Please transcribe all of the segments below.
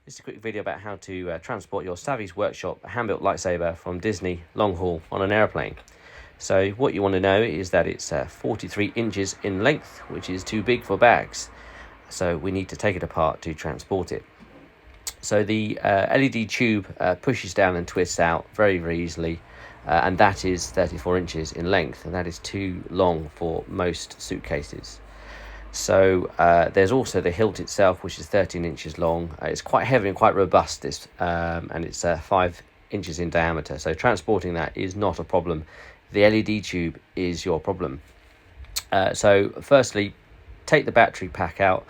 This is a quick video about how to transport your Savi's Workshop hand-built lightsaber from Disney long haul on an airplane. So what you want to know is that it's 43 inches in length, which is too big for bags. So we need to take it apart to transport it. So the LED tube pushes down and twists out very, very easily. And that is 34 inches in length, and that is too long for most suitcases. So there's also the hilt itself, which is 13 inches long. It's quite heavy and quite robust, and it's 5 inches in diameter. So transporting that is not a problem. The LED tube is your problem. So firstly, take the battery pack out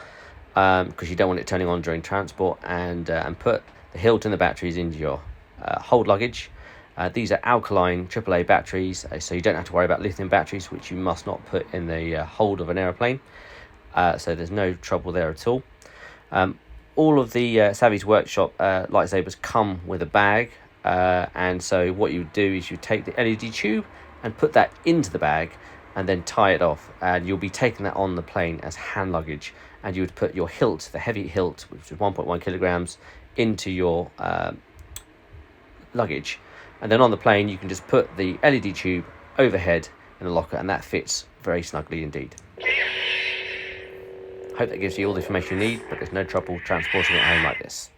because you don't want it turning on during transport, and put the hilt and the batteries into your hold luggage. These are alkaline AAA batteries, so you don't have to worry about lithium batteries, which you must not put in the hold of an aeroplane. So there's no trouble there at all. All of the Savi's Workshop lightsabers come with a bag, and so what you do is you take the LED tube and put that into the bag and then tie it off, and you'll be taking that on the plane as hand luggage, and you would put your hilt, the heavy hilt, which is 1.1 kilograms, into your luggage, and then on the plane you can just put the LED tube overhead in the locker, and that fits very snugly indeed. Hope that gives you all the information you need, but there's no trouble transporting it home like this.